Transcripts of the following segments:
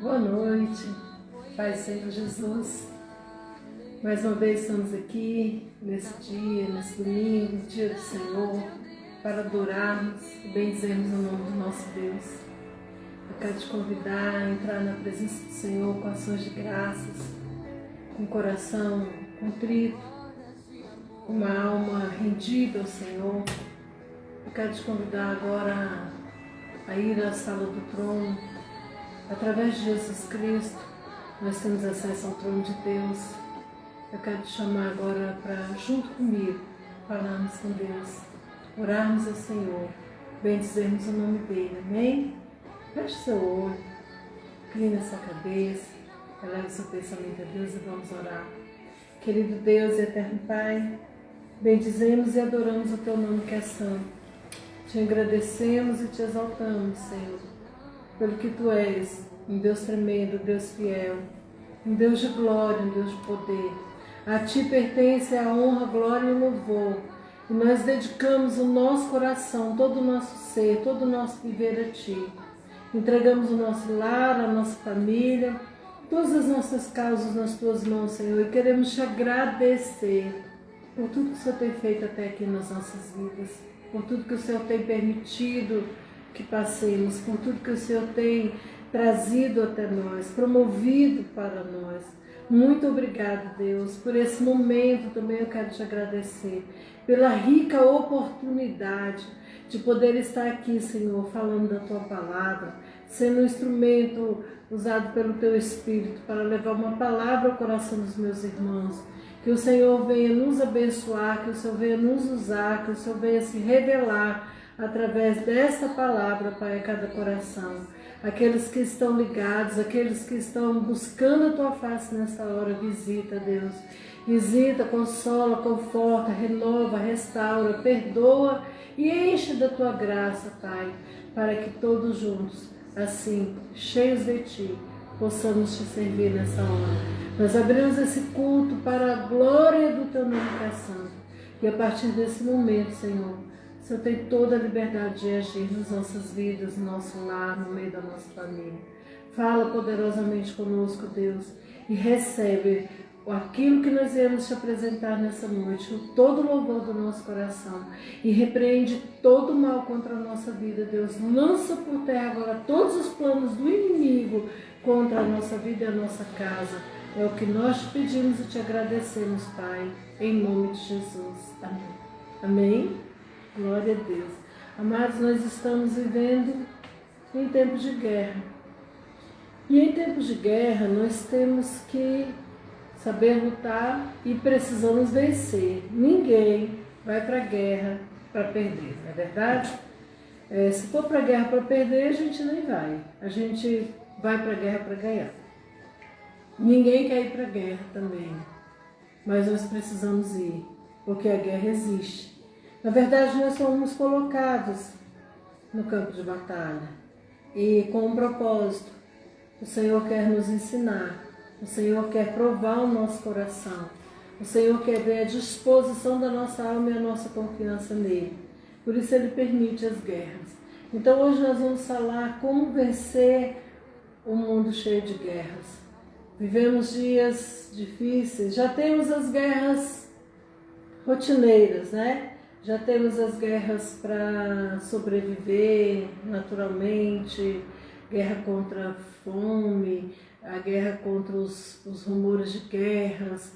Boa noite, Pai Senhor Jesus. Mais uma vez estamos aqui nesse dia, nesse domingo, dia do Senhor, para adorarmos e benzermos o nome do nosso Deus. Eu quero te convidar a entrar na presença do Senhor com ações de graças, com o coração contrito, com uma alma rendida ao Senhor. Eu quero te convidar agora a ir à sala do trono. Através de Jesus Cristo, nós temos acesso ao trono de Deus. Eu quero te chamar agora para, junto comigo, falarmos com Deus, orarmos ao Senhor, bendizermos o nome dEle, amém? Feche seu olho, incline sua cabeça, eleve seu pensamento a Deus e vamos orar. Querido Deus e eterno Pai, bendizemos e adoramos o Teu nome que é santo. Te agradecemos e te exaltamos, Senhor, pelo que Tu és, um Deus tremendo, um Deus fiel, um Deus de glória, um Deus de poder. A Ti pertence a honra, a glória e o louvor. E nós dedicamos o nosso coração, todo o nosso ser, todo o nosso viver a Ti. Entregamos o nosso lar, a nossa família, todas as nossas causas nas Tuas mãos, Senhor. E queremos Te agradecer por tudo que o Senhor tem feito até aqui nas nossas vidas, por tudo que o Senhor tem permitido que passemos, por tudo que o Senhor tem trazido até nós, promovido para nós. Muito obrigado, Deus, por esse momento também eu quero te agradecer, pela rica oportunidade de poder estar aqui, Senhor, falando da Tua palavra, sendo um instrumento usado pelo Teu Espírito para levar uma palavra ao coração dos meus irmãos. Que o Senhor venha nos abençoar, que o Senhor venha nos usar, que o Senhor venha se revelar através desta palavra, Pai, a cada coração. Aqueles que estão ligados, aqueles que estão buscando a Tua face nesta hora, visita, Deus. Visita, consola, conforta, renova, restaura, perdoa e enche da Tua graça, Pai, para que todos juntos, assim, cheios de Ti, possamos Te servir nessa hora. Nós abrimos esse culto para a glória do Teu nome que é santo. E a partir desse momento, Senhor, o Senhor tem toda a liberdade de agir nas nossas vidas, no nosso lar, no meio da nossa família. Fala poderosamente conosco, Deus, e recebe aquilo que nós viemos te apresentar nessa noite, todo o louvor do nosso coração, e repreende todo o mal contra a nossa vida, Deus. Lança por terra agora todos os planos do inimigo contra a nossa vida e a nossa casa. É o que nós te pedimos e te agradecemos, Pai, em nome de Jesus. Amém. Amém? Glória a Deus. Amados, nós estamos vivendo em tempos de guerra. E em tempos de guerra nós temos que saber lutar e precisamos vencer. Ninguém vai para a guerra para perder, não é verdade? Se for para a guerra para perder, a gente nem vai. A gente vai para a guerra para ganhar. Ninguém quer ir para a guerra também, mas nós precisamos ir, porque a guerra existe. Na verdade, nós somos colocados no campo de batalha e com um propósito. O Senhor quer nos ensinar, o Senhor quer provar o nosso coração, o Senhor quer ver a disposição da nossa alma e a nossa confiança nele. Por isso Ele permite as guerras. Então hoje nós vamos falar como vencer um mundo cheio de guerras. Vivemos dias difíceis, já temos as guerras rotineiras, né? Já temos as guerras para sobreviver naturalmente, guerra contra a fome, a guerra contra os rumores de guerras,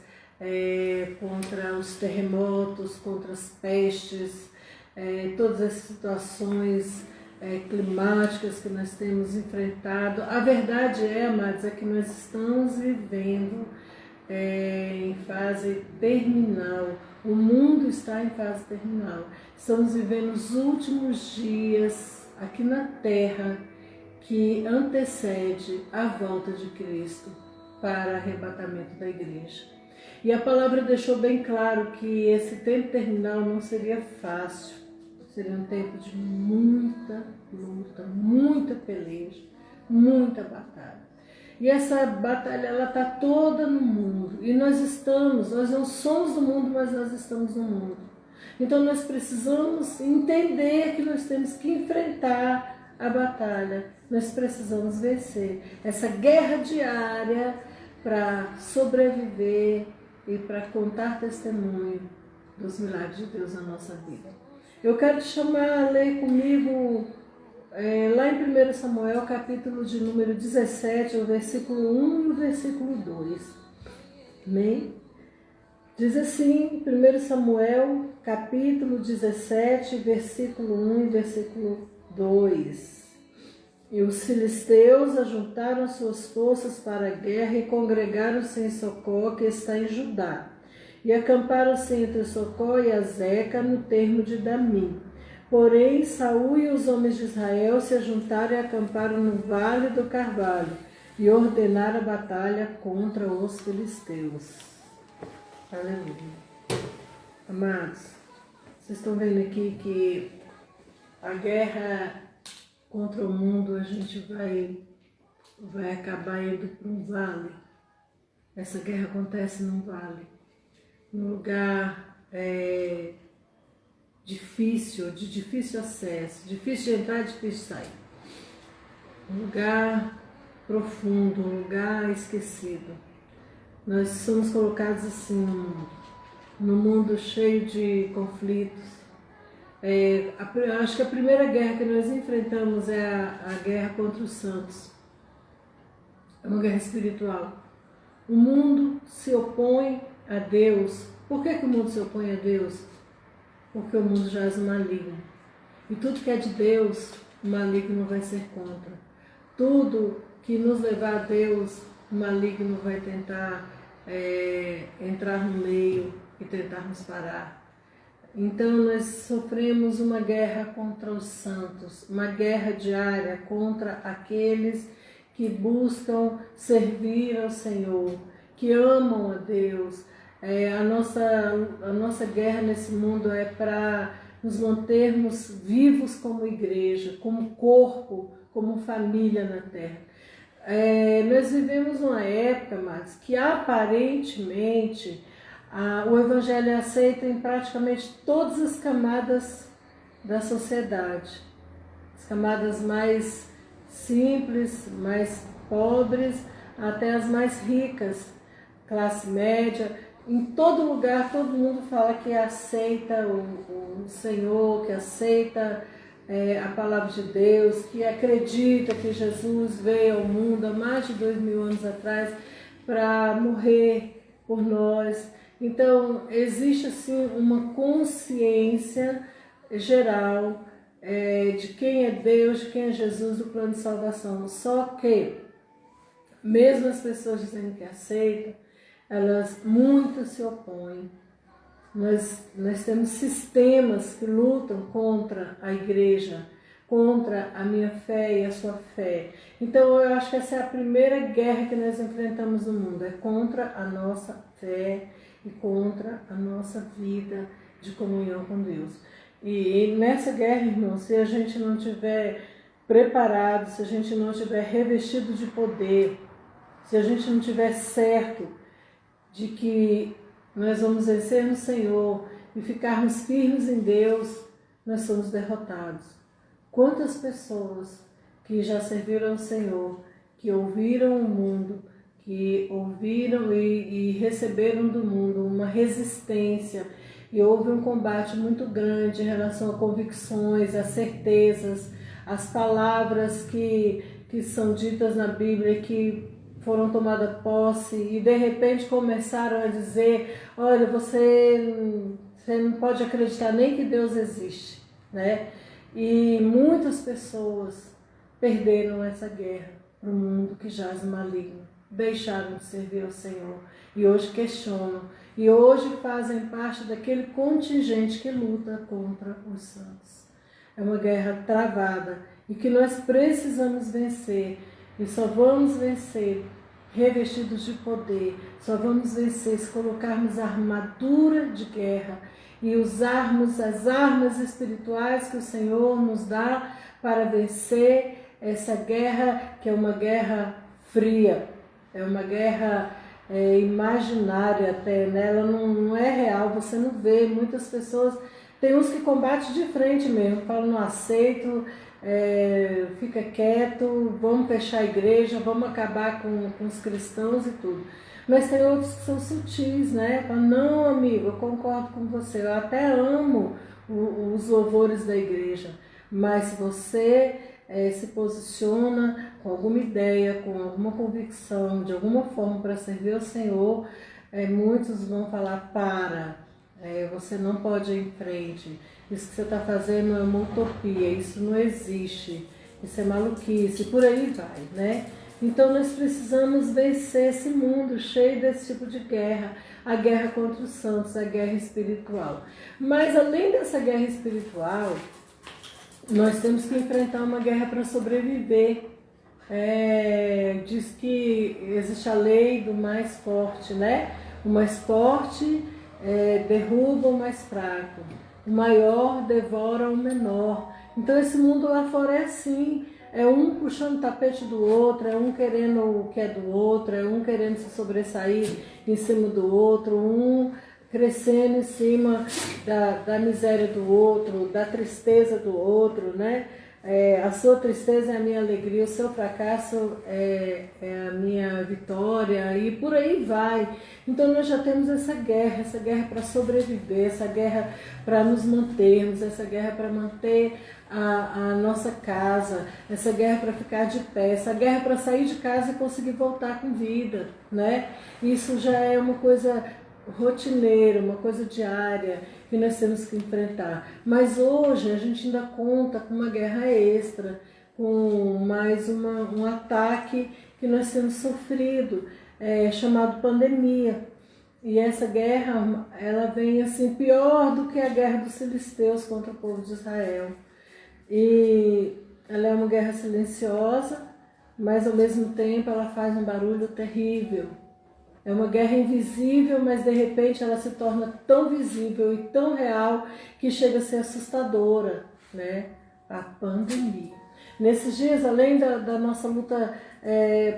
contra os terremotos, contra as pestes, todas as situações climáticas que nós temos enfrentado. A verdade amados, é que nós estamos vivendo em fase terminal. O mundo está em fase terminal. Estamos vivendo os últimos dias aqui na Terra que antecede a volta de Cristo para arrebatamento da igreja. E a palavra deixou bem claro que esse tempo terminal não seria fácil. Seria um tempo de muita luta, muita peleja, muita batalha. E essa batalha, ela está toda no mundo. E nós não somos do mundo, mas nós estamos no mundo. Então nós precisamos entender que nós temos que enfrentar a batalha. nós precisamos vencer essa guerra diária para sobreviver e para contar testemunho dos milagres de Deus na nossa vida. Eu quero te chamar a ler comigo lá em 1 Samuel, capítulo de número 17, o versículo 1 e o versículo 2. Amém? Diz assim, 1 Samuel, capítulo 17, versículo 1 e versículo 2. E os filisteus ajuntaram suas forças para a guerra e congregaram-se em Socó, que está em Judá. E acamparam-se entre Socó e Azeca, no termo de Damim. Porém, Saul e os homens de Israel se ajuntaram e acamparam no vale do Carvalho, e ordenaram a batalha contra os filisteus. Aleluia. Amados, vocês estão vendo aqui que a guerra contra o mundo, a gente vai acabar indo para um vale. Essa guerra acontece num vale, num lugar difícil, de difícil acesso, difícil de entrar e difícil de sair. Um lugar profundo, um lugar esquecido. Nós somos colocados assim num mundo cheio de conflitos. Acho que a primeira guerra que nós enfrentamos é a guerra contra os santos. É uma guerra espiritual. O mundo se opõe a Deus. Por que o mundo se opõe a Deus? Porque o mundo jaz no maligno. E tudo que é de Deus, o maligno vai ser contra. Tudo que nos levar a Deus, o maligno vai tentar entrar no meio e tentar nos parar. Então nós sofremos uma guerra contra os santos, uma guerra diária contra aqueles que buscam servir ao Senhor, que amam a Deus. A nossa guerra nesse mundo é para nos mantermos vivos como igreja, como corpo, como família na terra. Nós vivemos uma época, mas que aparentemente o Evangelho é aceito em praticamente todas as camadas da sociedade. As camadas mais simples, mais pobres, até as mais ricas, classe média. Em todo lugar, todo mundo fala que aceita o Senhor, que aceita a palavra de Deus, que acredita que Jesus veio ao mundo há mais de 2000 anos atrás para morrer por nós. Então, existe assim uma consciência geral de quem é Deus, de quem é Jesus, do plano de salvação. Só que, mesmo as pessoas dizendo que aceitam, elas muito se opõem. Nós temos sistemas que lutam contra a igreja, contra a minha fé e a sua fé. Então eu acho que essa é a primeira guerra que nós enfrentamos no mundo, é contra a nossa fé e contra a nossa vida de comunhão com Deus. E nessa guerra, irmãos, se a gente não tiver preparado, se a gente não tiver revestido de poder, se a gente não tiver certo de que nós vamos vencer no Senhor e ficarmos firmes em Deus, nós somos derrotados. Quantas pessoas que já serviram ao Senhor, que ouviram o mundo, que ouviram e receberam do mundo uma resistência, e houve um combate muito grande em relação a convicções, a certezas, as palavras que são ditas na Bíblia, que foram tomadas posse e de repente começaram a dizer: olha, você não pode acreditar nem que Deus existe, né? E muitas pessoas perderam essa guerra para o mundo que jaz no maligno, deixaram de servir ao Senhor e hoje questionam, e hoje fazem parte daquele contingente que luta contra os santos. É uma guerra travada e que nós precisamos vencer. E só vamos vencer revestidos de poder, só vamos vencer se colocarmos a armadura de guerra e usarmos as armas espirituais que o Senhor nos dá para vencer essa guerra, que é uma guerra fria, é uma guerra imaginária até, né? Ela não é real, você não vê. Muitas pessoas, tem uns que combatem de frente mesmo, falam: não aceito fica quieto, vamos fechar a igreja, vamos acabar com os cristãos e tudo. Mas tem outros que são sutis, né? Fala, não, amigo, eu concordo com você, eu até amo os louvores da igreja, mas se você se posiciona com alguma ideia, com alguma convicção, de alguma forma para servir ao Senhor, muitos vão falar, você não pode ir em frente, isso que você está fazendo é uma utopia, isso não existe, isso é maluquice, por aí vai, né? Então nós precisamos vencer esse mundo cheio desse tipo de guerra, a guerra contra os santos, a guerra espiritual. Mas além dessa guerra espiritual, nós temos que enfrentar uma guerra para sobreviver. Diz que existe a lei do mais forte, né? O mais forte derruba o mais fraco, o maior devora o menor. Então esse mundo lá fora é assim, é um puxando o tapete do outro, é um querendo o que é do outro, é um querendo se sobressair em cima do outro, um crescendo em cima da miséria do outro, da tristeza do outro, né? A sua tristeza é a minha alegria, o seu fracasso é a minha vitória, e por aí vai. Então nós já temos essa guerra para sobreviver, essa guerra para nos mantermos, essa guerra para manter a nossa casa, essa guerra para ficar de pé, essa guerra para sair de casa e conseguir voltar com vida, né? Isso já é uma coisa rotineira, uma coisa diária que nós temos que enfrentar. Mas hoje a gente ainda conta com uma guerra extra, com mais um ataque que nós temos sofrido, chamado pandemia. E essa guerra, ela vem assim pior do que a guerra dos filisteus contra o povo de Israel. E ela é uma guerra silenciosa, mas ao mesmo tempo ela faz um barulho terrível. É uma guerra invisível, mas de repente ela se torna tão visível e tão real que chega a ser assustadora, né? A pandemia. Nesses dias, além da nossa luta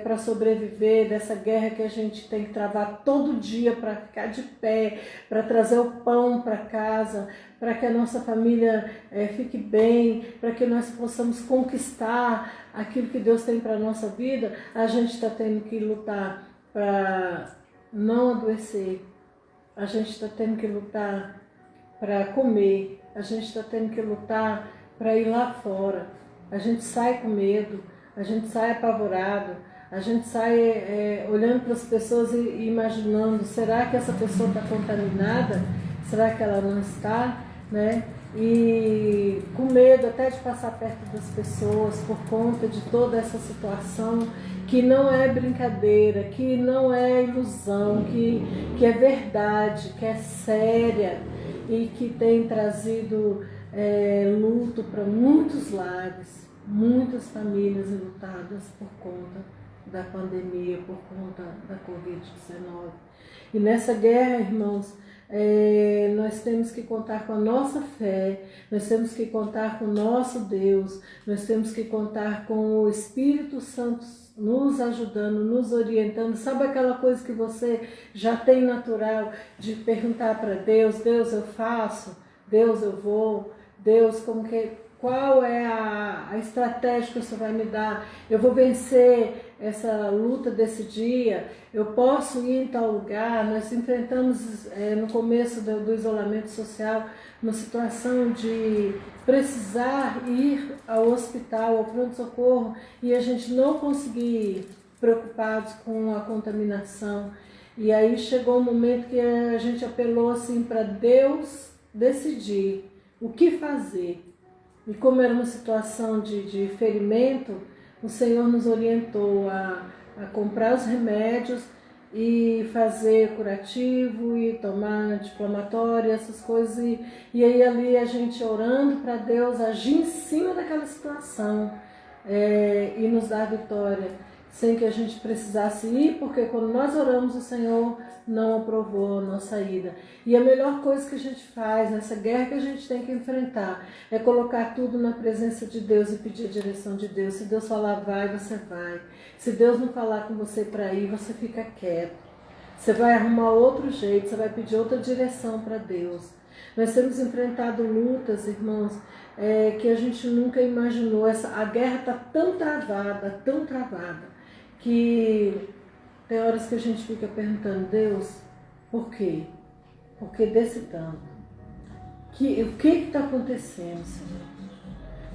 para sobreviver, dessa guerra que a gente tem que travar todo dia para ficar de pé, para trazer o pão para casa, para que a nossa família fique bem, para que nós possamos conquistar aquilo que Deus tem para a nossa vida, a gente está tendo que lutar para não adoecer, a gente está tendo que lutar para comer, a gente está tendo que lutar para ir lá fora. A gente sai com medo, a gente sai apavorado, a gente sai olhando para as pessoas e imaginando, será que essa pessoa está contaminada? Será que ela não está? Né? E com medo até de passar perto das pessoas por conta de toda essa situação que não é brincadeira, que não é ilusão, que é verdade, que é séria e que tem trazido luto para muitos lares, muitas famílias enlutadas por conta da pandemia, por conta da Covid-19. E nessa guerra, irmãos, nós temos que contar com a nossa fé, nós temos que contar com o nosso Deus, nós temos que contar com o Espírito Santo nos ajudando, nos orientando. Sabe aquela coisa que você já tem natural de perguntar para Deus, Deus eu faço, Deus eu vou, Deus qual é a estratégia que o Senhor vai me dar? Eu vou vencer essa luta desse dia? Eu posso ir em tal lugar? Nós enfrentamos no começo do isolamento social uma situação de precisar ir ao hospital, ao pronto-socorro, e a gente não conseguir ir, preocupados com a contaminação. E aí chegou um momento que a gente apelou assim para Deus decidir o que fazer. E como era uma situação de ferimento, o Senhor nos orientou a comprar os remédios e fazer curativo e tomar anti-inflamatório, essas coisas. E aí ali a gente orando para Deus agir em cima daquela situação e nos dar vitória, sem que a gente precisasse ir, porque quando nós oramos o Senhor não aprovou a nossa ida. E a melhor coisa que a gente faz nessa guerra que a gente tem que enfrentar é colocar tudo na presença de Deus e pedir a direção de Deus. Se Deus falar vai, você vai. Se Deus não falar com você para ir, você fica quieto. Você vai arrumar outro jeito, você vai pedir outra direção para Deus. Nós temos enfrentado lutas, irmãos, que a gente nunca imaginou. A guerra está tão travada, que tem horas que a gente fica perguntando: Deus, por quê? Por que desse tanto? O que está acontecendo, Senhor?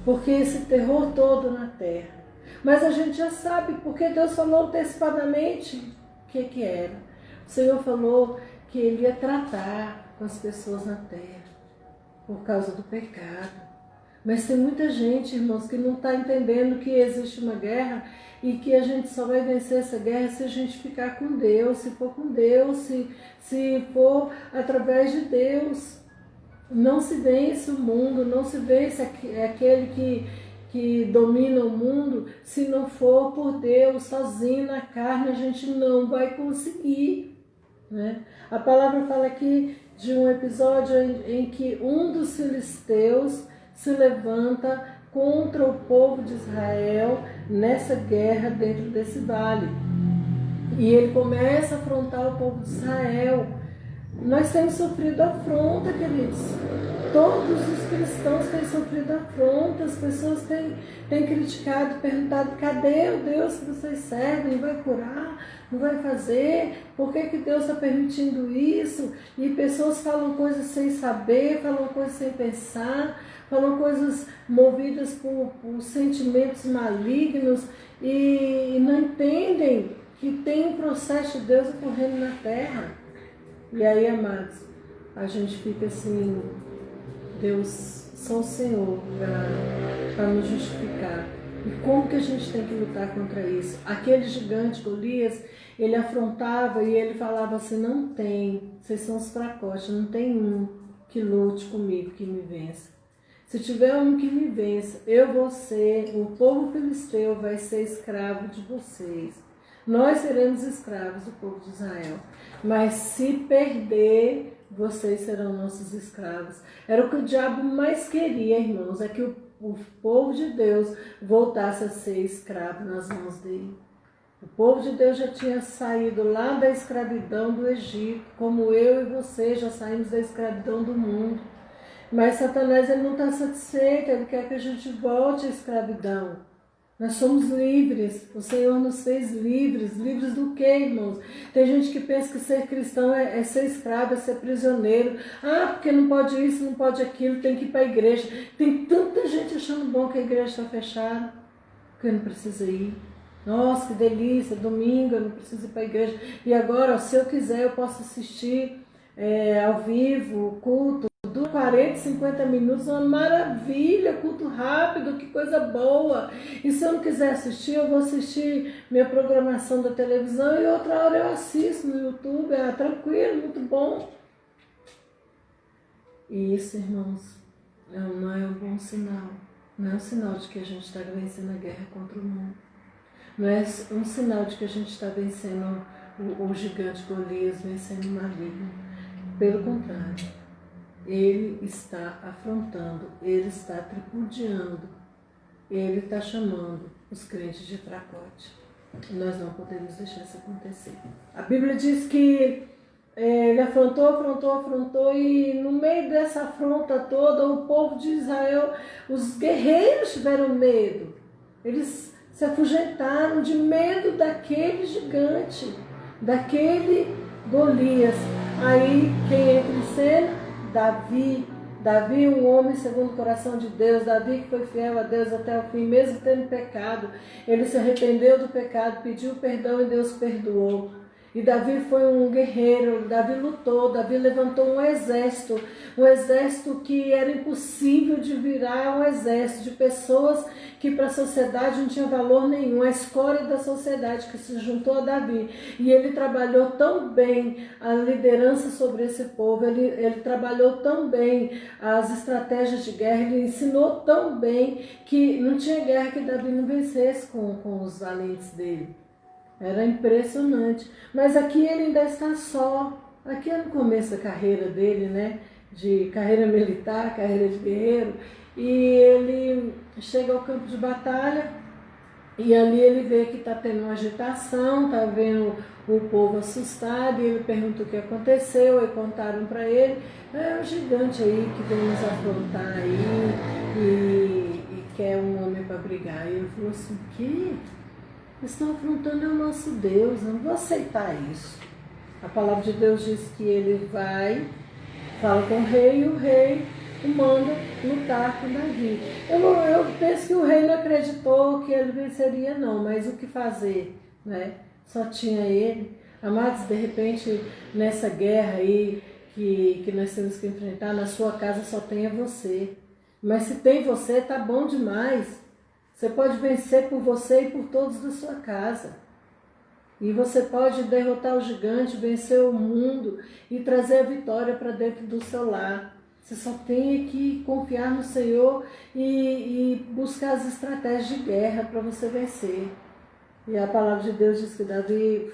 Por que esse terror todo na terra? Mas a gente já sabe, porque Deus falou antecipadamente o que era. O Senhor falou que Ele ia tratar com as pessoas na terra, por causa do pecado. Mas tem muita gente, irmãos, que não está entendendo que existe uma guerra e que a gente só vai vencer essa guerra se a gente ficar com Deus, se for com Deus, se for através de Deus. Não se vence o mundo, não se vence aquele que domina o mundo, se não for por Deus. Sozinho na carne a gente não vai conseguir, né? A palavra fala aqui de um episódio em que um dos filisteus se levanta contra o povo de Israel nessa guerra dentro desse vale. E ele começa a afrontar o povo de Israel. Nós temos sofrido afronta, queridos. Todos os cristãos têm sofrido afronta. As pessoas têm criticado, perguntado: cadê o Deus que vocês servem? Não vai curar? Não vai fazer? Por que Deus está permitindo isso? E pessoas falam coisas sem saber, falam coisas sem pensar, falam coisas movidas por sentimentos malignos e não entendem que tem um processo de Deus ocorrendo na terra. E aí, amados, a gente fica assim: Deus, só o Senhor para nos justificar. E como que a gente tem que lutar contra isso? Aquele gigante Golias, ele afrontava e ele falava assim: não tem, vocês são os fracotes, não tem um que lute comigo, que me vença. Se tiver um que me vença, eu vou ser, o povo filisteu vai ser escravo de vocês. Nós seremos escravos do povo de Israel. Mas se perder, vocês serão nossos escravos. Era o que o diabo mais queria, irmãos, é que o povo de Deus voltasse a ser escravo nas mãos dele. O povo de Deus já tinha saído lá da escravidão do Egito, como eu e você já saímos da escravidão do mundo. Mas Satanás, ele não está satisfeito, ele quer que a gente volte à escravidão. Nós somos livres, o Senhor nos fez livres. Livres do quê, irmãos? Tem gente que pensa que ser cristão é ser escravo, é ser prisioneiro. Ah, porque não pode isso, não pode aquilo, tem que ir para a igreja. Tem tanta gente achando bom que a igreja está fechada, que não precisa ir. Nossa, que delícia, domingo eu não preciso ir para a igreja. E agora, se eu quiser, eu posso assistir ao vivo, culto. 40, 50 minutos, uma maravilha, culto rápido, que coisa boa. E se eu não quiser assistir, eu vou assistir minha programação da televisão e outra hora eu assisto no YouTube, tranquilo, muito bom. E isso, irmãos, não é um bom sinal. Não é um sinal de que a gente está vencendo a guerra contra o mundo. Não é um sinal de que a gente está vencendo o gigante Golias, vencendo o maligno. Pelo contrário. Ele está afrontando, ele está tripudiando, ele está chamando os crentes de fracote. Nós não podemos deixar isso acontecer. A Bíblia diz que ele afrontou e no meio dessa afronta toda, o povo de Israel, os guerreiros tiveram medo. Eles se afugentaram de medo daquele gigante, daquele Golias. Aí quem entra em cena? Davi, um homem segundo o coração de Deus. Davi que foi fiel a Deus até o fim, mesmo tendo pecado. Ele se arrependeu do pecado, pediu perdão e Deus perdoou. E Davi foi um guerreiro, Davi lutou, Davi levantou um exército que era impossível de virar um exército de pessoas que para a sociedade não tinha valor nenhum, a escória da sociedade que se juntou a Davi. E ele trabalhou tão bem a liderança sobre esse povo, ele trabalhou tão bem as estratégias de guerra, ele ensinou tão bem que não tinha guerra que Davi não vencesse com os valentes dele. Era impressionante. Mas aqui ele ainda está só. Aqui é no começo da carreira dele, né? De carreira militar, carreira de guerreiro. E ele chega ao campo de batalha E ali ele vê que está tendo uma agitação, está vendo o povo assustado, e ele pergunta o que aconteceu, aí contaram para ele, é um gigante aí que vem nos afrontar aí e quer um homem para brigar. E ele falou assim, que? Eles estão afrontando o nosso Deus, eu não vou aceitar isso. A palavra de Deus diz que ele vai, fala com o rei, e o rei o manda lutar com Davi. Eu penso que o rei não acreditou que ele venceria não, mas o que fazer, né? Só tinha ele. Amados, de repente, nessa guerra aí que nós temos que enfrentar, na sua casa só tenha você. Mas se tem você, tá bom demais. Você pode vencer por você e por todos da sua casa. E você pode derrotar o gigante, vencer o mundo e trazer a vitória para dentro do seu lar. Você só tem que confiar no Senhor e buscar as estratégias de guerra para você vencer. E a palavra de Deus diz que Davi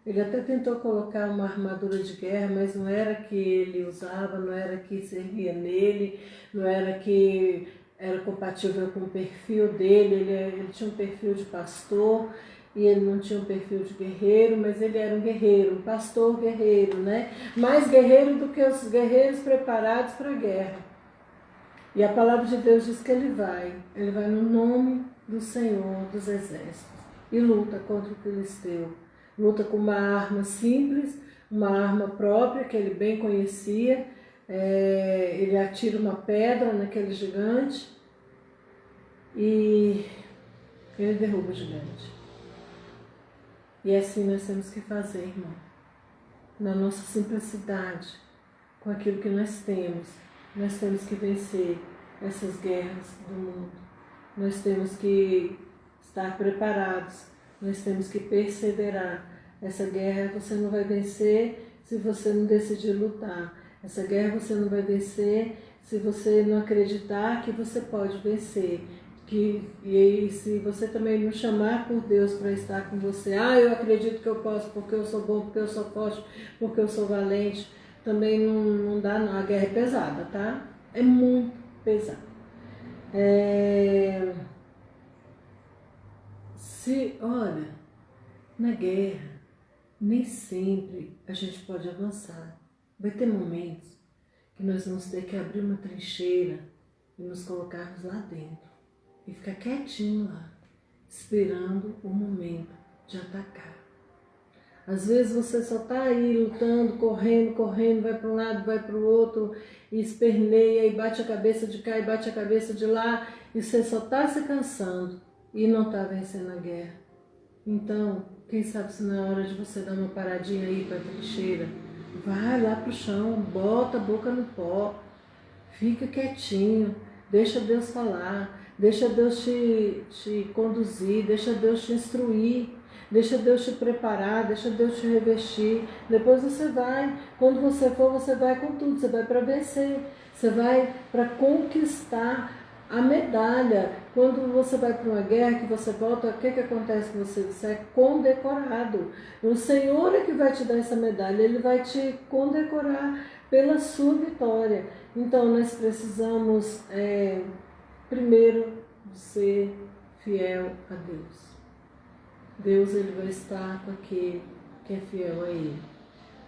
ele até tentou colocar uma armadura de guerra, mas não era que ele usava, não era que servia nele, não era que era compatível com o perfil dele, ele tinha um perfil de pastor, e ele não tinha um perfil de guerreiro, mas ele era um guerreiro, um pastor guerreiro, né? Mais guerreiro do que os guerreiros preparados para a guerra. E a palavra de Deus diz que ele vai no nome do Senhor dos Exércitos e luta contra o filisteu. Luta com uma arma simples, uma arma própria que ele bem conhecia. Ele atira uma pedra naquele gigante e ele derruba o gigante. E assim nós temos que fazer, irmão. Na nossa simplicidade, com aquilo que nós temos que vencer essas guerras do mundo. Nós temos que estar preparados, nós temos que perseverar. Essa guerra você não vai vencer se você não decidir lutar. Essa guerra você não vai vencer se você não acreditar que você pode vencer. E se você também não chamar por Deus para estar com você, eu acredito que eu posso, porque eu sou bom, porque eu sou forte, porque eu sou valente, também não dá não. A guerra é pesada, tá? É muito pesada. Olha, na guerra, nem sempre a gente pode avançar. Vai ter momentos que nós vamos ter que abrir uma trincheira e nos colocarmos lá dentro. E ficar quietinho lá, esperando o momento de atacar. Às vezes você só está aí lutando, correndo, vai para um lado, vai para o outro, e esperneia, e bate a cabeça de cá, e bate a cabeça de lá, e você só está se cansando e não está vencendo a guerra. Então, quem sabe se não é hora de você dar uma paradinha aí para a trincheira, vai lá para o chão, bota a boca no pó, fica quietinho, deixa Deus falar, deixa Deus te conduzir, deixa Deus te instruir, deixa Deus te preparar, deixa Deus te revestir. Depois você vai, quando você for, você vai com tudo, você vai para vencer, você vai para conquistar a medalha. Quando você vai para uma guerra, que você volta, o que acontece com você? Você é condecorado. O Senhor é que vai te dar essa medalha, Ele vai te condecorar pela sua vitória. Então nós precisamos primeiro ser fiel a Deus. Deus ele vai estar com aquele que é fiel a Ele.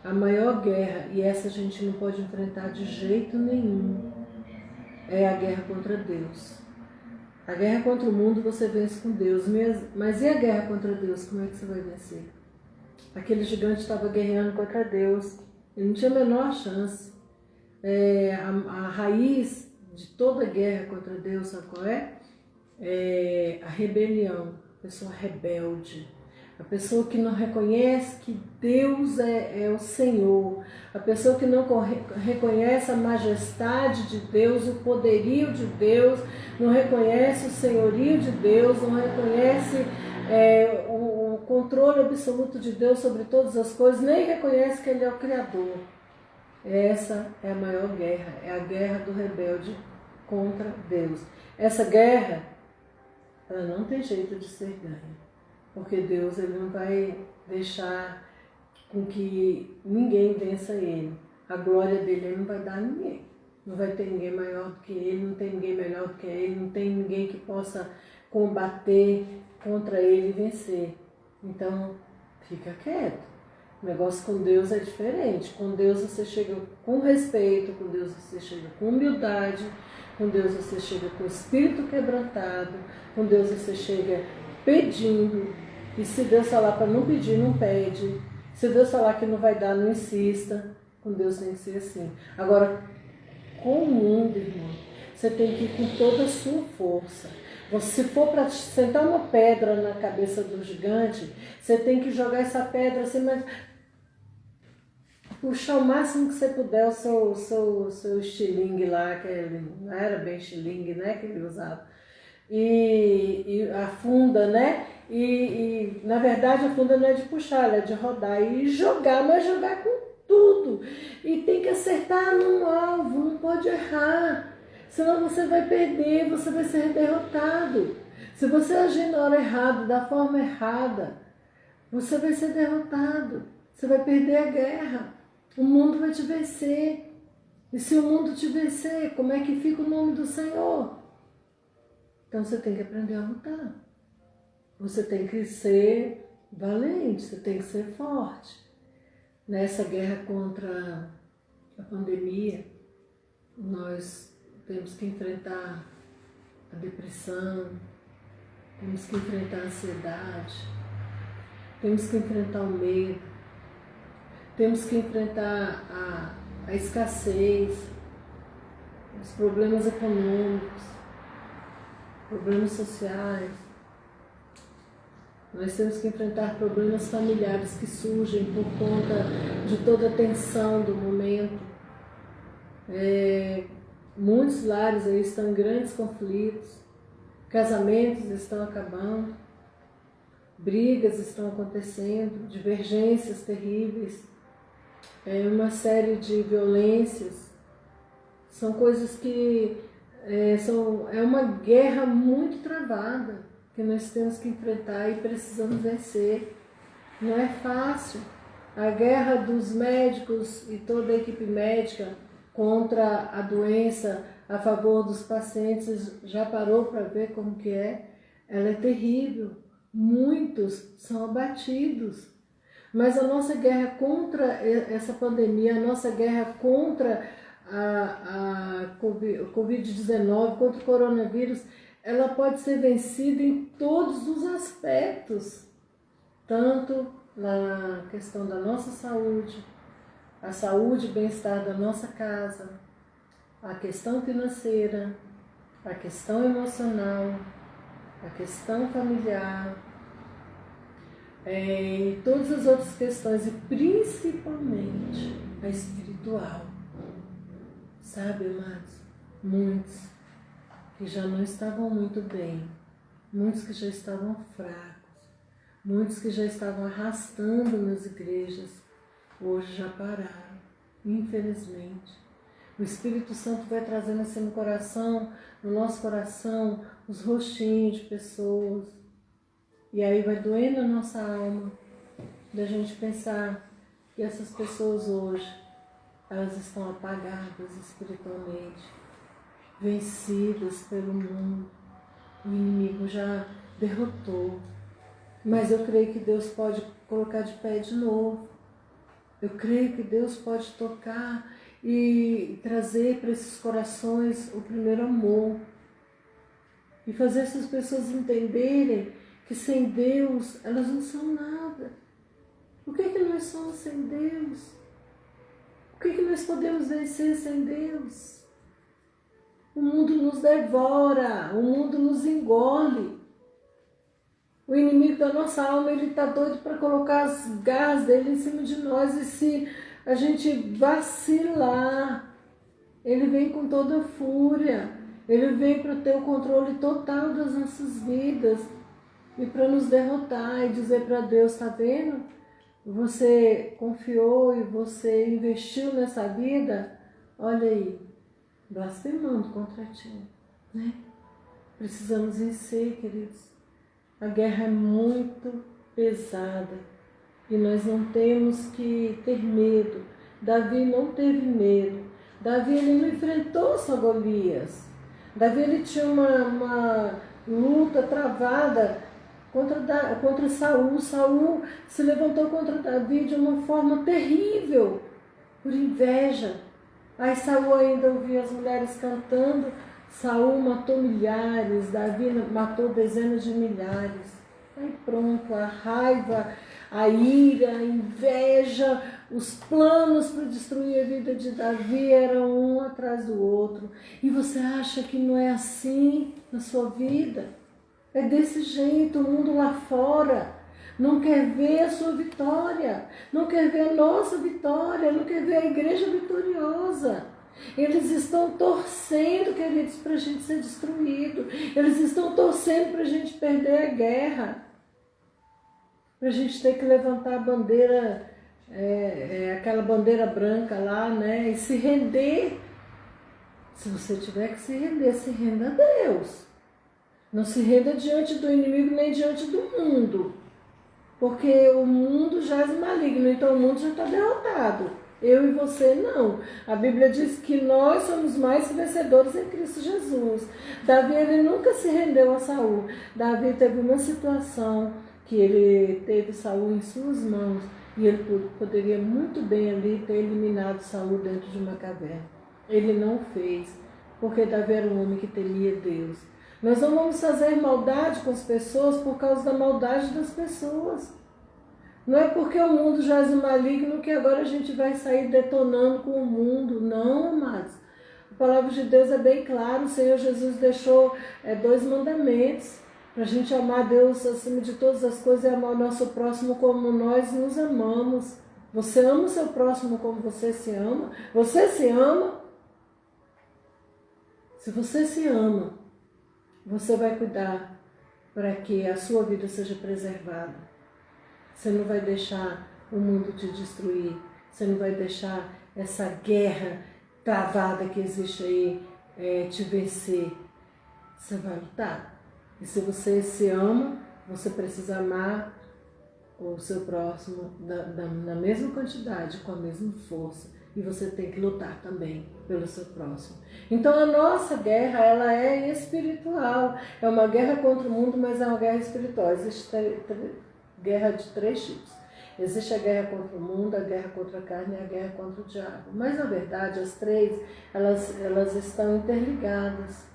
A maior guerra, e essa a gente não pode enfrentar de jeito nenhum, é a guerra contra Deus. A guerra contra o mundo você vence com Deus, mas e a guerra contra Deus, como é que você vai vencer? Aquele gigante estava guerreando contra Deus, ele não tinha a menor chance. A raiz de toda guerra contra Deus, sabe qual é? A rebelião, a pessoa rebelde, a pessoa que não reconhece que Deus é o Senhor, a pessoa que não reconhece a majestade de Deus, o poderio de Deus, não reconhece o senhorio de Deus, não reconhece o controle absoluto de Deus sobre todas as coisas, nem reconhece que Ele é o Criador. Essa é a maior guerra, é a guerra do rebelde contra Deus. Essa guerra, ela não tem jeito de ser ganha, porque Deus ele não vai deixar com que ninguém vença Ele. A glória dele ele não vai dar a ninguém. Não vai ter ninguém maior do que Ele, não tem ninguém melhor do que Ele, não tem ninguém que possa combater contra ele e vencer. Então, fica quieto. O negócio com Deus é diferente. Com Deus você chega com respeito, com Deus você chega com humildade, com Deus você chega com o espírito quebrantado, com Deus você chega pedindo. E se Deus falar para não pedir, não pede. Se Deus falar que não vai dar, não insista. Com Deus tem que ser assim. Agora, com o mundo, irmão, você tem que ir com toda a sua força. Se for para sentar uma pedra na cabeça do gigante, você tem que jogar essa pedra assim, mas puxar o máximo que você puder o seu estilingue lá, que ele não era bem estilingue, né, que ele usava. E a funda, né? E na verdade a funda não é de puxar, ela é de rodar e jogar, mas jogar com tudo. E tem que acertar no alvo, não pode errar. Senão você vai perder, você vai ser derrotado. Se você agir na hora errada, da forma errada, você vai ser derrotado. Você vai perder a guerra. O mundo vai te vencer. E se o mundo te vencer, como é que fica o nome do Senhor? Então você tem que aprender a lutar. Você tem que ser valente, você tem que ser forte. Nessa guerra contra a pandemia, nós temos que enfrentar a depressão, temos que enfrentar a ansiedade, temos que enfrentar o medo, temos que enfrentar a escassez, os problemas econômicos, problemas sociais. Nós temos que enfrentar problemas familiares que surgem por conta de toda a tensão do momento. Muitos lares aí estão em grandes conflitos, casamentos estão acabando, brigas estão acontecendo, divergências terríveis, uma série de violências. São coisas que é uma guerra muito travada que nós temos que enfrentar e precisamos vencer. Não é fácil. A guerra dos médicos e toda a equipe médica contra a doença, a favor dos pacientes, já parou para ver como que é? Ela é terrível. Muitos são abatidos. Mas a nossa guerra contra essa pandemia, a nossa guerra contra a Covid-19, contra o coronavírus, ela pode ser vencida em todos os aspectos. Tanto na questão da nossa saúde, a saúde e bem-estar da nossa casa, a questão financeira, a questão emocional, a questão familiar, e todas as outras questões, e principalmente a espiritual. Sabe, amados, muitos que já não estavam muito bem, muitos que já estavam fracos, muitos que já estavam arrastando nas igrejas, hoje já pararam, infelizmente. O Espírito Santo vai trazendo assim no nosso coração, os rostinhos de pessoas. E aí vai doendo a nossa alma, da gente pensar que essas pessoas hoje, elas estão apagadas espiritualmente, vencidas pelo mundo. O inimigo já derrotou. Mas eu creio que Deus pode colocar de pé de novo. Eu creio que Deus pode tocar e trazer para esses corações o primeiro amor. E fazer essas pessoas entenderem que sem Deus elas não são nada. O que é que nós somos sem Deus? O que é que nós podemos vencer sem Deus? O mundo nos devora, o mundo nos engole. O inimigo da nossa alma, ele está doido para colocar as garras dele em cima de nós. E se a gente vacilar, ele vem com toda a fúria. Ele vem para ter o controle total das nossas vidas e para nos derrotar e dizer para Deus, está vendo? Você confiou e você investiu nessa vida, olha aí, blasfemando contra ti, né? Precisamos vencer, queridos. A guerra é muito pesada e nós não temos que ter medo. Davi não teve medo. Davi, ele não enfrentou só Golias. Davi, ele tinha uma luta travada contra Saul. Saul se levantou contra Davi de uma forma terrível, por inveja. Aí Saul ainda ouvia as mulheres cantando. Saul matou milhares, Davi matou dezenas de milhares. Aí pronto, a raiva, a ira, a inveja, os planos para destruir a vida de Davi eram um atrás do outro. E você acha que não é assim na sua vida? É desse jeito, o mundo lá fora não quer ver a sua vitória, não quer ver a nossa vitória, não quer ver a igreja vitoriosa. Eles estão torcendo, queridos, para a gente ser destruído. Eles estão torcendo para a gente perder a guerra, para a gente ter que levantar a bandeira, aquela bandeira branca lá, né, e se render. Se você tiver que se render, se renda a Deus. Não se renda diante do inimigo nem diante do mundo, porque o mundo jaz maligno, então o mundo já está derrotado. Eu e você não. A Bíblia diz que nós somos mais que vencedores em Cristo Jesus. Davi, ele nunca se rendeu a Saul. Davi teve uma situação que ele teve Saul em suas mãos e ele poderia muito bem ali ter eliminado Saul dentro de uma caverna. Ele não fez, porque Davi era um homem que temia Deus. Nós não vamos fazer maldade com as pessoas por causa da maldade das pessoas. Não é porque o mundo jaz o maligno que agora a gente vai sair detonando com o mundo. Não, amados. A palavra de Deus é bem clara. O Senhor Jesus deixou 2 mandamentos. Para a gente amar Deus acima de todas as coisas e amar o nosso próximo como nós nos amamos. Você ama o seu próximo como você se ama? Você se ama? Se você se ama, você vai cuidar para que a sua vida seja preservada. Você não vai deixar o mundo te destruir. Você não vai deixar essa guerra travada que existe aí te vencer. Você vai lutar. E se você se ama, você precisa amar o seu próximo na mesma quantidade, com a mesma força. E você tem que lutar também pelo seu próximo. Então a nossa guerra, ela é espiritual. É uma guerra contra o mundo, mas é uma guerra espiritual. Existe guerra de 3 tipos. Existe a guerra contra o mundo, a guerra contra a carne e a guerra contra o diabo. Mas na verdade as 3, elas estão interligadas.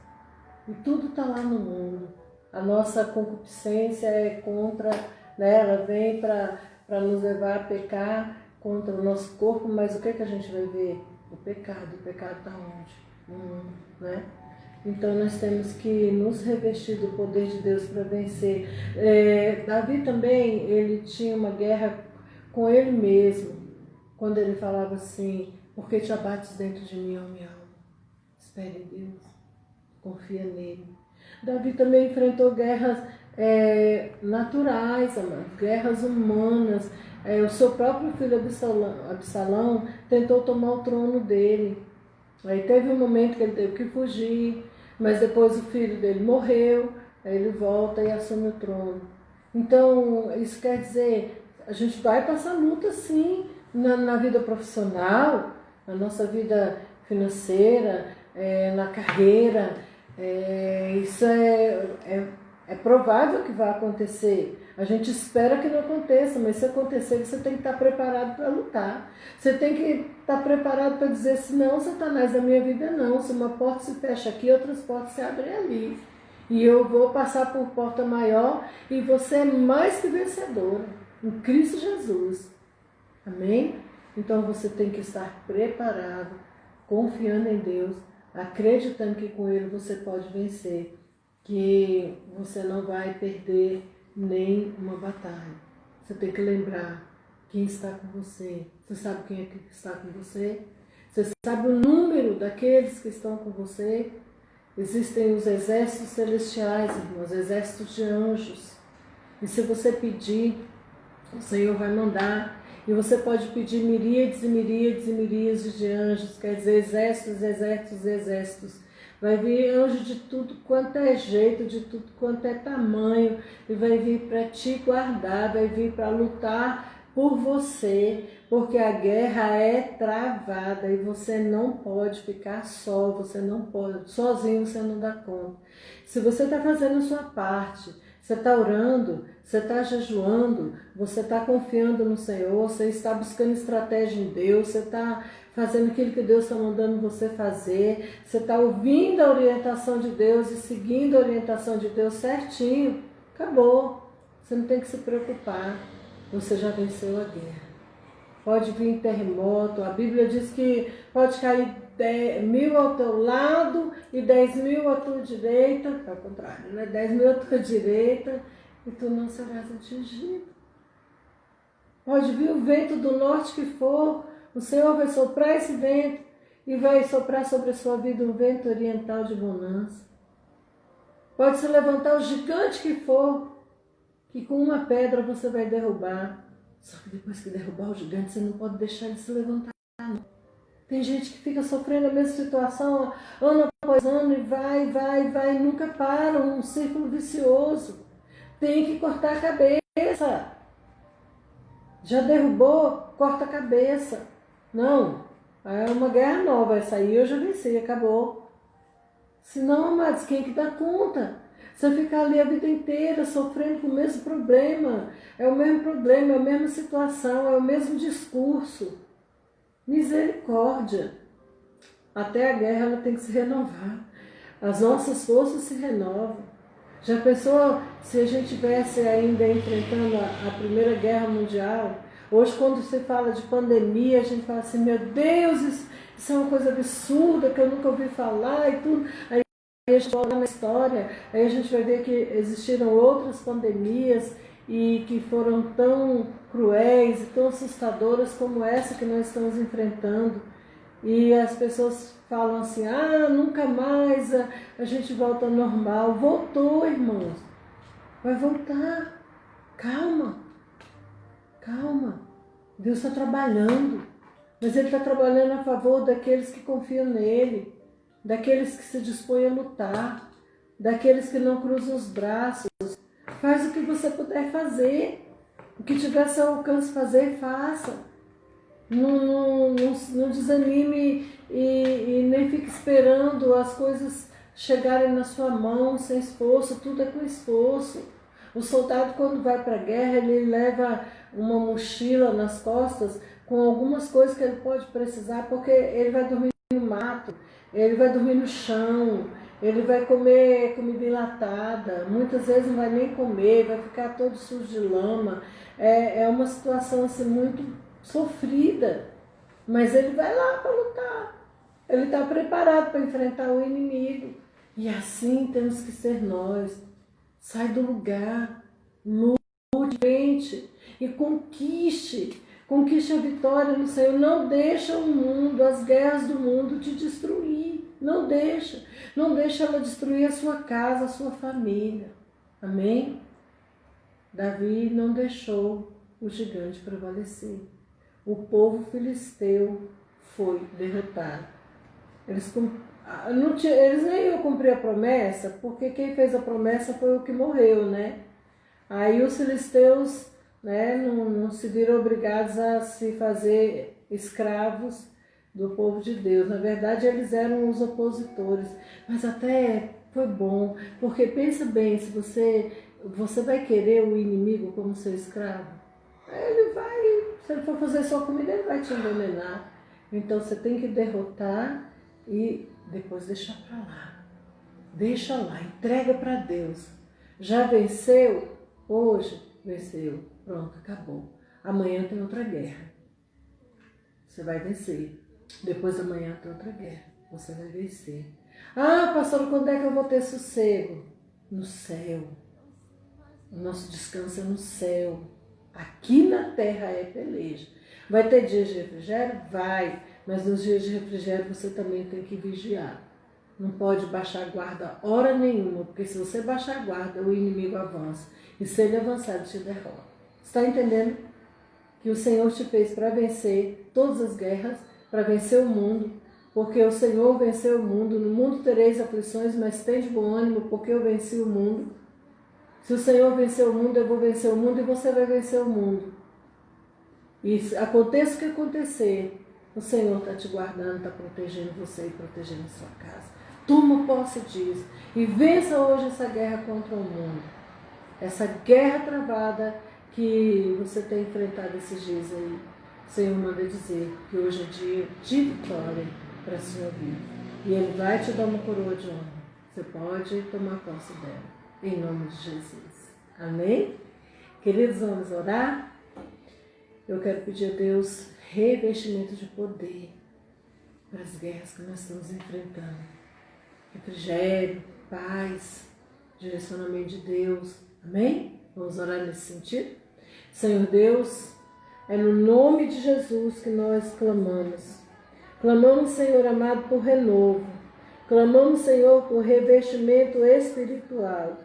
E tudo está lá no mundo. A nossa concupiscência é contra, né, ela vem para nos levar a pecar contra o nosso corpo, mas o que a gente vai ver? O pecado. O pecado está onde? No mundo, né? Então nós temos que nos revestir do poder de Deus para vencer. Davi também, ele tinha uma guerra com ele mesmo, quando ele falava assim: porque te abates dentro de mim, ó minha alma? Espere em Deus, confia nele. Davi também enfrentou guerras naturais, guerras humanas. O seu próprio filho Absalão tentou tomar o trono dele. Aí teve um momento que ele teve que fugir, mas depois o filho dele morreu, aí ele volta e assume o trono. Então, isso quer dizer, a gente vai passar luta sim na vida profissional, na nossa vida financeira, na carreira. Isso é provável que vai acontecer. A gente espera que não aconteça, mas se acontecer, você tem que estar preparado para lutar. Você tem que estar preparado para dizer assim: não, Satanás, da minha vida não. Se uma porta se fecha aqui, outras portas se abrem ali. E eu vou passar por porta maior e você é mais que vencedora em Cristo Jesus. Amém? Então você tem que estar preparado, confiando em Deus, acreditando que com Ele você pode vencer, que você não vai perder nem uma batalha. Você tem que lembrar quem está com você. Você sabe quem é que está com você? Você sabe o número daqueles que estão com você? Existem os exércitos celestiais, irmãos, exércitos de anjos. E se você pedir, o Senhor vai mandar. E você pode pedir miríades e miríades e miríades de anjos, quer dizer, exércitos, exércitos, exércitos. Vai vir anjo de tudo quanto é jeito, de tudo quanto é tamanho, e vai vir para te guardar, vai vir para lutar por você, porque a guerra é travada e você não pode ficar só, você não pode, sozinho você não dá conta. Se você está fazendo a sua parte, Você está orando, você está jejuando, você está confiando no Senhor, você está buscando estratégia em Deus, você está fazendo aquilo que Deus está mandando você fazer, você está ouvindo a orientação de Deus e seguindo a orientação de Deus certinho, acabou. Você não tem que se preocupar, você já venceu a guerra. Pode vir terremoto, a Bíblia diz que pode cair 10.000 ao teu lado e 10.000 à tua direita, ao contrário, né? 10.000 à tua direita e tu não serás atingido. Pode vir o vento do norte que for, o Senhor vai soprar esse vento e vai soprar sobre a sua vida um vento oriental de bonança. Pode se levantar o gigante que for, que com uma pedra você vai derrubar. Só que depois que derrubar o gigante, você não pode deixar ele se levantar, não. Tem gente que fica sofrendo a mesma situação ano após ano e vai, nunca para, um círculo vicioso. Tem que cortar a cabeça. Já derrubou, corta a cabeça. Não, é uma guerra nova, essa aí eu já venci, acabou. Senão, amados, quem que dá conta? Você ficar ali a vida inteira sofrendo com o mesmo problema. É o mesmo problema, é a mesma situação, é o mesmo discurso. Misericórdia. Até a guerra ela tem que se renovar. As nossas forças se renovam. Já pensou se a gente estivesse ainda enfrentando a Primeira Guerra Mundial? Hoje, quando se fala de pandemia, a gente fala assim, meu Deus, isso é uma coisa absurda que eu nunca ouvi falar e tudo. Aí a gente olha na história, aí a gente vai ver que existiram outras pandemias e que foram tão cruéis e tão assustadoras como essa que nós estamos enfrentando. E as pessoas falam assim, nunca mais a gente volta ao normal. Voltou, irmãos. Vai voltar. Calma. Calma. Deus está trabalhando. Mas Ele está trabalhando a favor daqueles que confiam nele, daqueles que se dispõem a lutar, daqueles que não cruzam os braços. Faz o que você puder fazer. O que tiver a seu alcance fazer, faça. Não desanime e nem fique esperando as coisas chegarem na sua mão sem esforço. Tudo é com esforço. O soldado, quando vai para a guerra, ele leva uma mochila nas costas com algumas coisas que ele pode precisar, porque ele vai dormir no mato, ele vai dormir no chão, ele vai comer comida enlatada, muitas vezes não vai nem comer, vai ficar todo sujo de lama. É uma situação assim, muito sofrida, mas ele vai lá para lutar. Ele está preparado para enfrentar o inimigo. E assim temos que ser nós. Sai do lugar, lute, vente e conquiste a vitória no Senhor. Não deixa o mundo, as guerras do mundo te destruir. Não deixa ela destruir a sua casa, a sua família. Amém? Davi não deixou o gigante prevalecer. O povo filisteu foi derrotado. Eles nem iam cumprir a promessa, porque quem fez a promessa foi o que morreu, né? Aí os filisteus, né, não se viram obrigados a se fazer escravos do povo de Deus. Na verdade, eles eram os opositores. Mas até foi bom, porque pensa bem, se você vai querer o inimigo como seu escravo, ele vai, se ele for fazer sua comida, ele vai te envenenar. Então você tem que derrotar e depois deixar para lá. Deixa lá, entrega para Deus. Já venceu? Hoje venceu. Pronto, acabou. Amanhã tem outra guerra. Você vai vencer. Depois da manhã tem outra guerra. Você vai vencer. Pastor, quando é que eu vou ter sossego? No céu. O nosso descanso é no céu. Aqui na terra é peleja. Vai ter dias de refrigério? Vai. Mas nos dias de refrigério você também tem que vigiar. Não pode baixar a guarda hora nenhuma, porque se você baixar a guarda, o inimigo avança. E se ele avançar, ele te derrota. Está entendendo? Que o Senhor te fez para vencer todas as guerras, para vencer o mundo, porque o Senhor venceu o mundo. No mundo tereis aflições, mas tende bom ânimo, porque eu venci o mundo. Se o Senhor venceu o mundo, eu vou vencer o mundo e você vai vencer o mundo. E aconteça o que acontecer, o Senhor está te guardando, está protegendo você e protegendo a sua casa. Toma posse disso e vença hoje essa guerra contra o mundo. essa guerra travada que você tem enfrentado esses dias aí. O Senhor manda dizer que hoje é dia de vitória para a sua vida. E Ele vai te dar uma coroa de honra. Você pode tomar posse dela, em nome de Jesus. Amém? Queridos, vamos orar? Eu quero pedir a Deus revestimento de poder para as guerras que nós estamos enfrentando. Refrigério, paz, direcionamento de Deus. Amém? Vamos orar nesse sentido? Senhor Deus, é no nome de Jesus que nós clamamos. Clamamos, Senhor amado, por renovo. Clamamos, Senhor, por revestimento espiritual.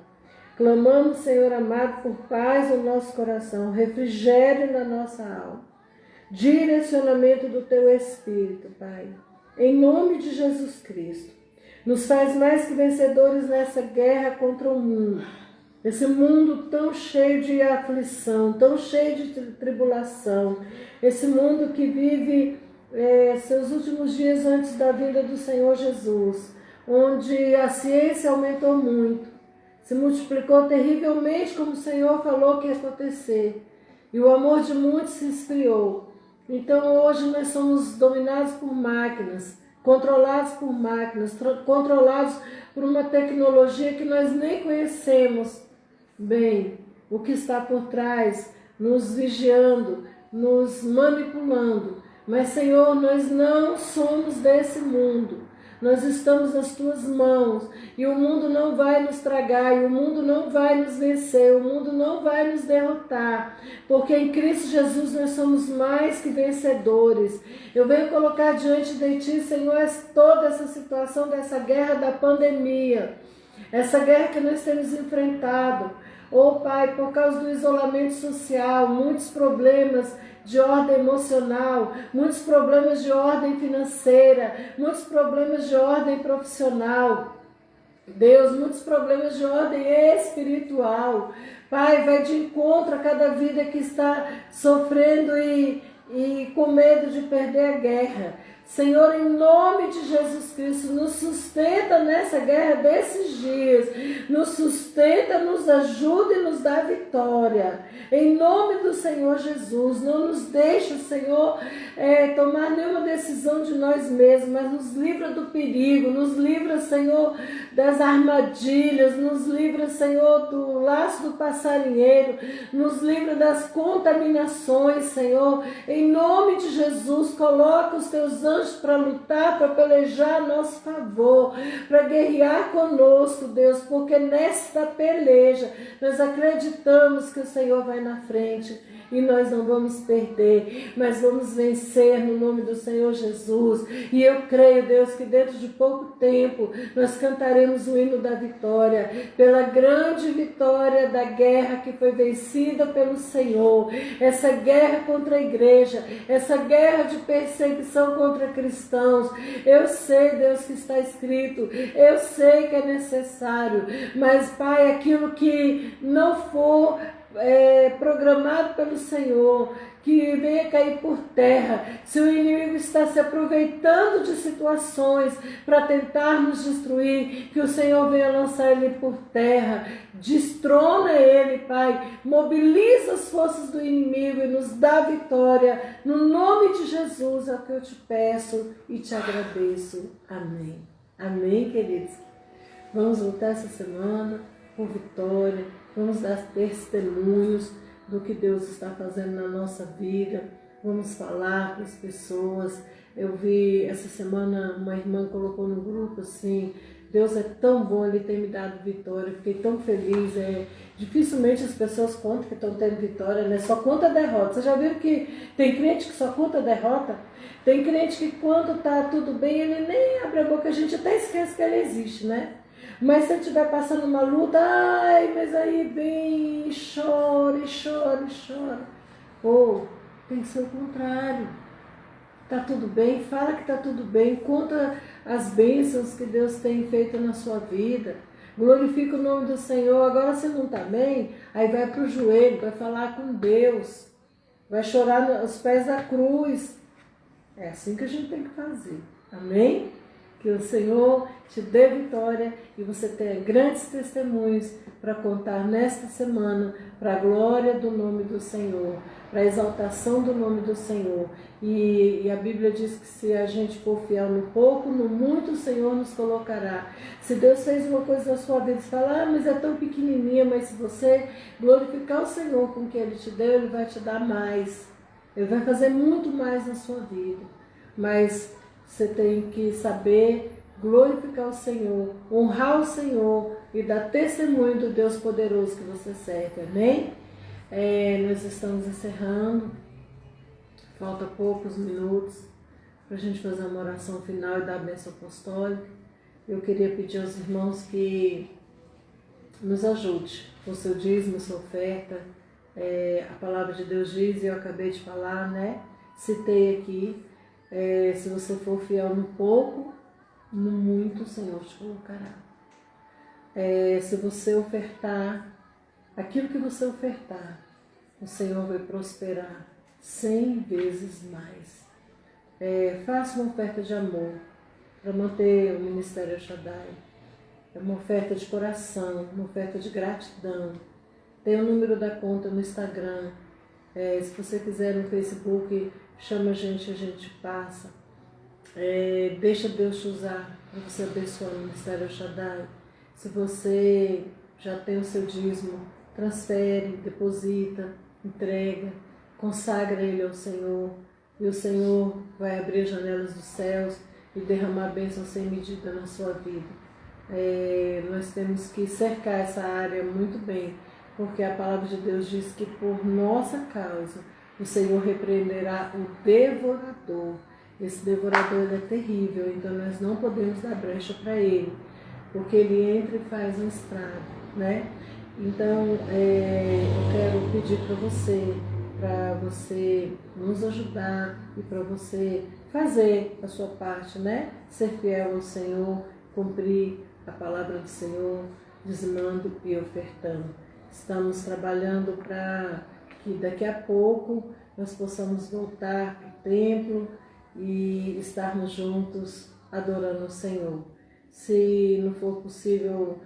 Clamamos, Senhor amado, por paz no nosso coração, refrigério na nossa alma. Direcionamento do Teu Espírito, Pai. Em nome de Jesus Cristo. Nos faz mais que vencedores nessa guerra contra o mundo. Esse mundo tão cheio de aflição, tão cheio de tribulação. Esse mundo que vive seus últimos dias antes da vinda do Senhor Jesus. Onde a ciência aumentou muito. Se multiplicou terrivelmente, como o Senhor falou que ia acontecer. E o amor de muitos se esfriou. Então hoje nós somos dominados por máquinas, controlados por máquinas, controlados por uma tecnologia que nós nem conhecemos bem, o que está por trás, nos vigiando, nos manipulando. Mas, Senhor, nós não somos desse mundo. Nós estamos nas Tuas mãos e o mundo não vai nos tragar, e o mundo não vai nos vencer, o mundo não vai nos derrotar, porque em Cristo Jesus nós somos mais que vencedores. Eu venho colocar diante de Ti, Senhor, toda essa situação dessa guerra da pandemia, essa guerra que nós temos enfrentado. Oh, Pai, por causa do isolamento social, muitos problemas de ordem emocional, muitos problemas de ordem financeira, muitos problemas de ordem profissional. Deus, muitos problemas de ordem espiritual. Pai, vai de encontro a cada vida que está sofrendo e com medo de perder a guerra. Senhor, em nome de Jesus Cristo, nos sustenta nessa guerra desses dias. Nos sustenta, nos ajuda e nos dá vitória. Em nome do Senhor Jesus, não nos deixa, Senhor, tomar nenhuma decisão de nós mesmos, mas nos livra do perigo, nos livra, Senhor, das armadilhas, nos livra, Senhor, do laço do passarinheiro, nos livra das contaminações, Senhor. Em nome de Jesus, coloca os Teus anjos para lutar, para pelejar a nosso favor, para guerrear conosco, Deus, porque nesta peleja nós acreditamos que o Senhor vai na frente e nós não vamos perder, mas vamos vencer no nome do Senhor Jesus. E eu creio, Deus, que dentro de pouco tempo nós cantaremos o hino da vitória, pela grande vitória da guerra que foi vencida pelo Senhor, essa guerra contra a igreja, essa guerra de perseguição contra cristãos. Eu sei, Deus, que está escrito, eu sei que é necessário, mas, Pai, aquilo que não for programado pelo Senhor, que venha cair por terra. Se o inimigo está se aproveitando de situações para tentar nos destruir, que o Senhor venha lançar ele por terra, destrona ele, Pai, mobiliza as forças do inimigo e nos dá vitória. No nome de Jesus é o que eu te peço e te agradeço. Amém. Amém, queridos. Vamos lutar essa semana por vitória. Vamos dar testemunhos do que Deus está fazendo na nossa vida. Vamos falar para as pessoas. Eu vi essa semana, uma irmã colocou no grupo assim: Deus é tão bom, Ele tem me dado vitória. Fiquei tão feliz. Dificilmente as pessoas contam que estão tendo vitória, né? Só conta derrota. Vocês já viram que tem crente que só conta derrota? Tem crente que quando está tudo bem, ele nem abre a boca, a gente até esquece que ele existe, né? Mas se ele estiver passando uma luta, ai, mas aí vem e chora, e chora, e chora. Ou tem que ser o contrário. Tá tudo bem, fala que tá tudo bem, conta as bênçãos que Deus tem feito na sua vida. Glorifica o nome do Senhor. Agora você não tá bem, aí vai pro joelho, vai falar com Deus. Vai chorar aos pés da cruz. É assim que a gente tem que fazer. Amém? Que o Senhor te dê vitória e você tenha grandes testemunhos para contar nesta semana, para a glória do nome do Senhor, para a exaltação do nome do Senhor. E a Bíblia diz que se a gente for fiel no pouco, no muito o Senhor nos colocará. Se Deus fez uma coisa na sua vida, você fala, mas é tão pequenininha, mas se você glorificar o Senhor com o que Ele te deu, Ele vai te dar mais. Ele vai fazer muito mais na sua vida. Mas você tem que saber glorificar o Senhor, honrar o Senhor e dar testemunho do Deus poderoso que você serve. Amém? Nós estamos encerrando. Falta poucos minutos para a gente fazer uma oração final e dar a bênção apostólica. Eu queria pedir aos irmãos que nos ajude com o seu dízimo, sua oferta. A palavra de Deus diz, e eu acabei de falar, né? Citei aqui. Se você for fiel no pouco, no muito o Senhor te colocará. Se você ofertar, aquilo que você ofertar, o Senhor vai prosperar 100 vezes mais. Faça uma oferta de amor para manter o Ministério El Shaddai. É uma oferta de coração, uma oferta de gratidão. Tem o número da conta no Instagram. Se você quiser no Facebook, chama a gente passa. Deixa Deus te usar para você abençoar o Ministério El Shaddai. Se você já tem o seu dízimo, transfere, deposita, entrega, consagra ele ao Senhor. E o Senhor vai abrir as janelas dos céus e derramar bênção sem medida na sua vida. Nós temos que cercar essa área muito bem, porque a palavra de Deus diz que por nossa causa o Senhor repreenderá o devorador. Esse devorador ele é terrível, então nós não podemos dar brecha para ele, porque ele entra e faz um estrago, né? Então eu quero pedir para você nos ajudar e para você fazer a sua parte, né? Ser fiel ao Senhor, cumprir a palavra do Senhor, dizimando e ofertando. Estamos trabalhando para que daqui a pouco nós possamos voltar para o templo e estarmos juntos adorando o Senhor. Se não for possível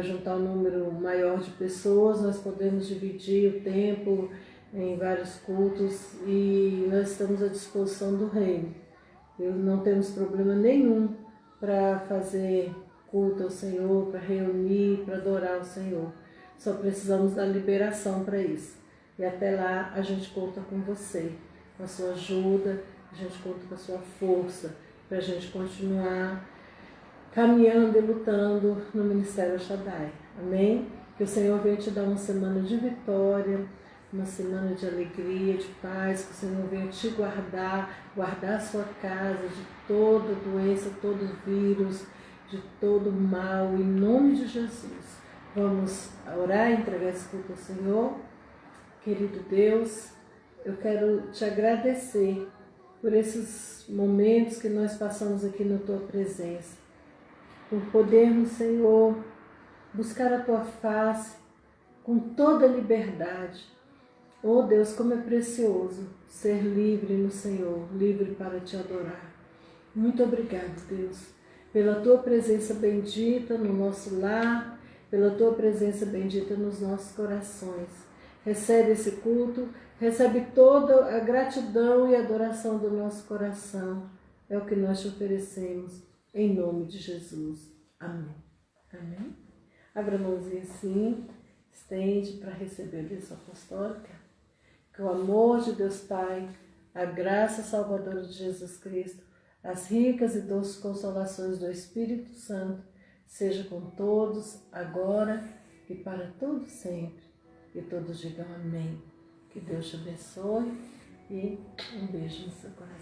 juntar um número maior de pessoas, nós podemos dividir o tempo em vários cultos e nós estamos à disposição do Reino. Não temos problema nenhum para fazer culto ao Senhor, para reunir, para adorar o Senhor. Só precisamos da liberação para isso. E até lá a gente conta com você, com a sua ajuda, a gente conta com a sua força, para a gente continuar caminhando e lutando no Ministério El Shaddai. Amém? Que o Senhor venha te dar uma semana de vitória, uma semana de alegria, de paz, que o Senhor venha te guardar a sua casa de toda doença, todo vírus, de todo mal, em nome de Jesus. Vamos orar e entregar esse culto ao Senhor. Querido Deus, eu quero te agradecer por esses momentos que nós passamos aqui na Tua presença, por podermos, Senhor, buscar a Tua face com toda liberdade. Oh Deus, como é precioso ser livre no Senhor, livre para Te adorar. Muito obrigado, Deus, pela Tua presença bendita no nosso lar, pela Tua presença bendita nos nossos corações. Recebe esse culto, recebe toda a gratidão e adoração do nosso coração. É o que nós te oferecemos, em nome de Jesus. Amém. Amém. Abra a mãozinha assim, estende para receber a bênção apostólica. Que o amor de Deus Pai, a graça salvadora de Jesus Cristo, as ricas e doces consolações do Espírito Santo, seja com todos, agora e para todos sempre. E todos digam amém. Que Deus te abençoe e um beijo no seu coração.